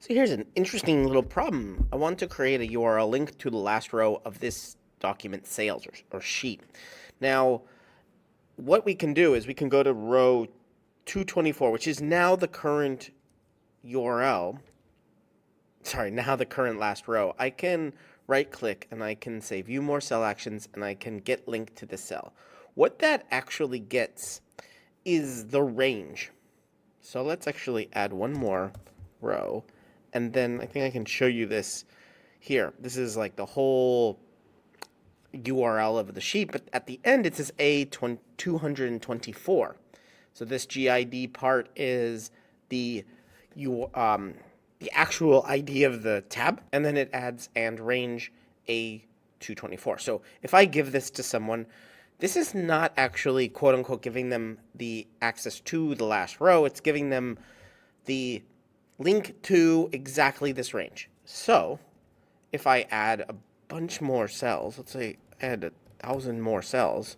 So here's an interesting little problem. I want to create a URL link to the last row of this document sales or sheet. Now, what we can do is we can go to row 224, which is now the current URL. Sorry, now the current last row. I can right click and I can say view more cell actions and I can get linked to the cell. What that actually gets is the range. So let's actually add one more row. And then I think I can show you this here. This is like the whole URL of the sheet, but at the end it says A224. So this GID part is the actual ID of the tab, and then it adds and range A224. So if I give this to someone, this is not actually quote unquote giving them the access to the last row. It's giving them the link to exactly this range. So if I add a bunch more cells, let's say add 1,000 more cells,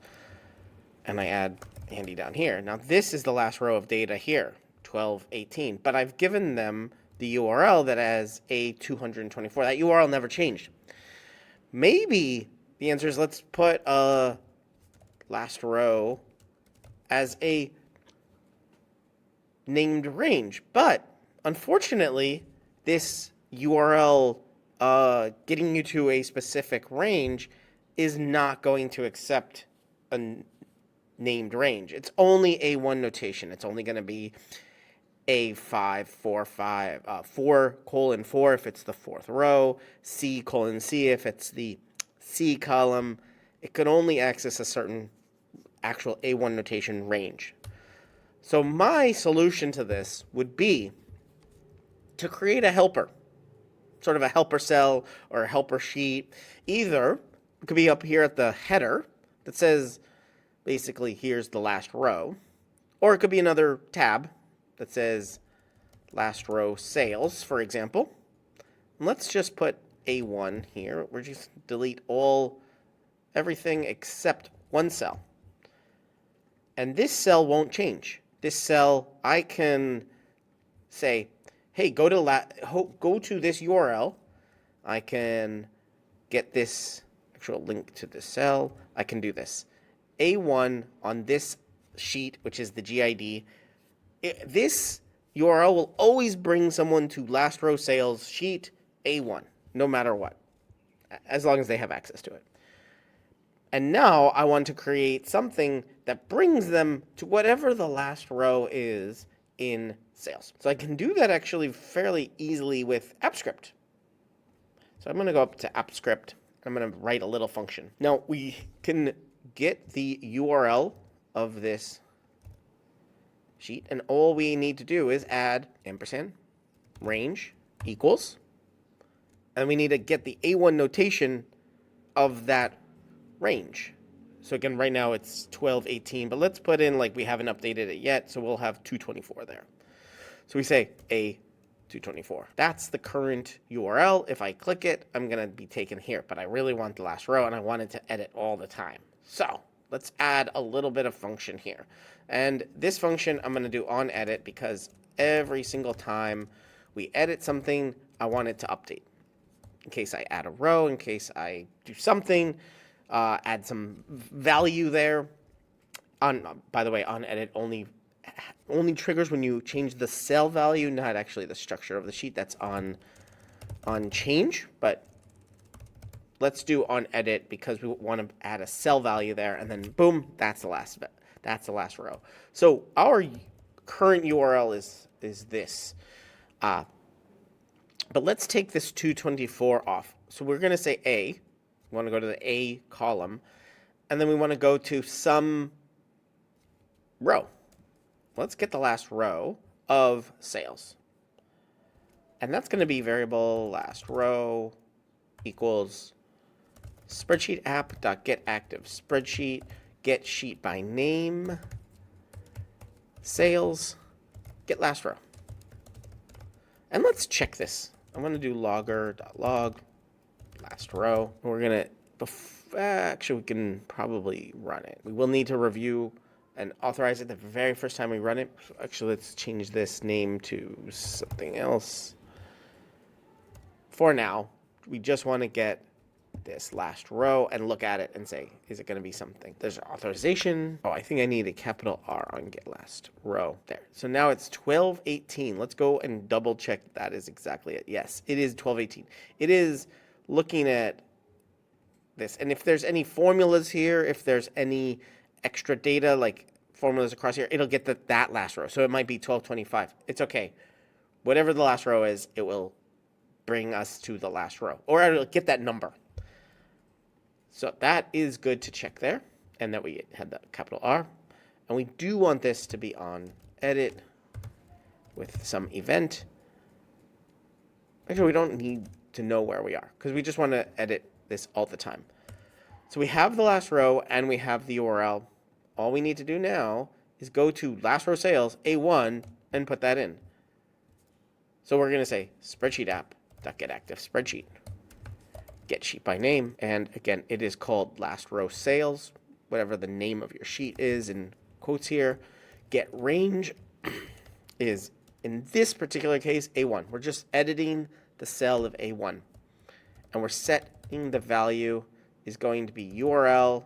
and I add Andy down here. Now this is the last row of data here, 1218, but I've given them the URL that has A224. That URL never changed. Maybe the answer is let's put a last row as a named range, but unfortunately, this URL getting you to a specific range is not going to accept a named range. It's only A1 notation. It's only going to be A545, 4:4 if it's the fourth row, C:C if it's the C column. It can only access a certain actual A1 notation range. So my solution to this would be to create a helper, sort of a helper cell or a helper sheet. Either it could be up here at the header that says basically here's the last row, or it could be another tab that says last row sales, for example. And let's just put A1 here. We're just delete everything except one cell. And this cell won't change. This cell, I can say, hey, go to this URL. I can get this actual link to the cell. I can do this. A1 on this sheet, which is the GID. This URL will always bring someone to last row sales sheet A1, no matter what, as long as they have access to it. And now I want to create something that brings them to whatever the last row is in sales. So I can do that actually fairly easily with AppScript. So I'm going to go up to AppScript. I'm going to write a little function. Now we can get the URL of this sheet, and all we need to do is add ampersand range equals, and we need to get the A1 notation of that range. So again, right now it's 1218, but let's put in like we haven't updated it yet, so we'll have 224 there. So we say A224. That's the current URL. If I click it, I'm going to be taken here, but I really want the last row and I want it to edit all the time. So let's add a little bit of function here. And this function I'm going to do on edit because every single time we edit something, I want it to update. In case I add a row, in case I do something, add some value there. By the way, on edit only triggers when you change the cell value, not actually the structure of the sheet. That's on change, but let's do on edit because we want to add a cell value there, and then boom, that's the last row. So our current URL is this. But let's take this 224 off. So we're going to say A. We want to go to the A column, and then we want to go to some row. Let's get the last row of sales. And that's going to be variable last row equals spreadsheet app.getActive spreadsheet, get sheet by name, sales, get last row. And let's check this. I'm going to do logger.log last row. We're going to, actually we can probably run it. We will need to review and authorize it the very first time we run it. Actually, let's change this name to something else. for now, we just want to get this last row and look at it and say, is it going to be something? There's authorization. Oh, I think I need a capital R on getLastRow. There. So now it's 1218. Let's go and double check that is exactly it. Yes, it is 1218. It is looking at this. And if there's any formulas here, if there's any extra data like formulas across here, it'll get that last row. So it might be 1225. It's okay. Whatever the last row is, it will bring us to the last row, or it'll get that number. So that is good to check there, and that we had the capital R. And we do want this to be on edit with some event. Actually, we don't need to know where we are because we just want to edit this all the time. So we have the last row and we have the URL. All we need to do now is go to last row sales A1 and put that in. So we're going to say spreadsheet app.getActiveSpreadsheet. Get sheet by name, and again, it is called last row sales, whatever the name of your sheet is in quotes here. Get range is, in this particular case, A1. We're just editing the cell of A1, and we're setting the value is going to be URL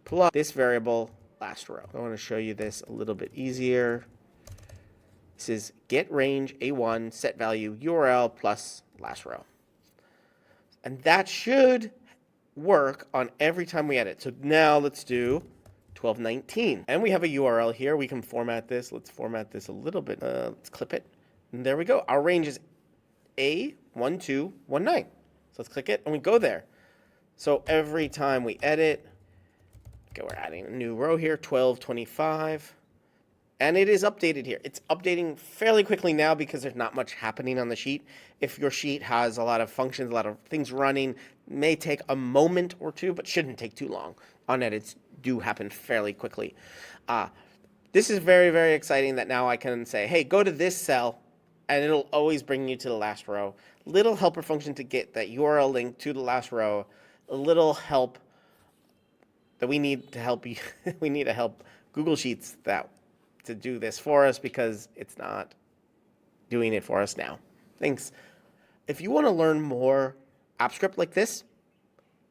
plus this variable last row. I want to show you this a little bit easier. This is get range A1 set value URL plus last row. And that should work on every time we edit. So now let's do 1219. And we have a URL here. We can format this. Let's format this a little bit. Let's clip it. And there we go. Our range is A1219. So let's click it and we go there. So every time we edit, okay, we're adding a new row here, 1225. And it is updated here. It's updating fairly quickly now because there's not much happening on the sheet. If your sheet has a lot of functions, a lot of things running, it may take a moment or two, but shouldn't take too long. On edits do happen fairly quickly. This is very, very exciting that now I can say, hey, go to this cell, and it'll always bring you to the last row. Little helper function to get that URL link to the last row. A little help that we need to help you. We need to help Google Sheets to do this for us because it's not doing it for us now. Thanks. If you want to learn more AppScript like this,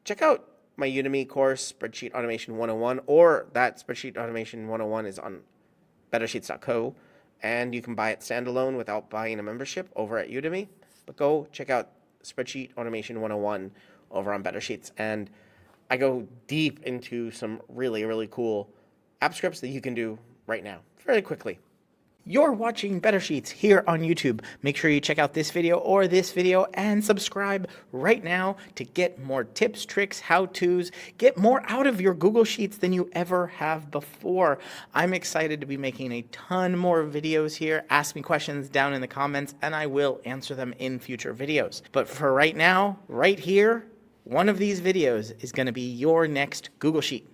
check out my Udemy course, Spreadsheet Automation 101, or that Spreadsheet Automation 101 is on bettersheets.co, and you can buy it standalone without buying a membership over at Udemy. But go check out Spreadsheet Automation 101 over on BetterSheets, and I go deep into some really, really cool app scripts that you can do right now, very quickly. You're watching Better Sheets here on YouTube. Make sure you check out this video or this video and subscribe right now to get more tips, tricks, how-tos, get more out of your Google Sheets than you ever have before. I'm excited to be making a ton more videos here. Ask me questions down in the comments and I will answer them in future videos. But for right now, right here, one of these videos is going to be your next Google Sheet.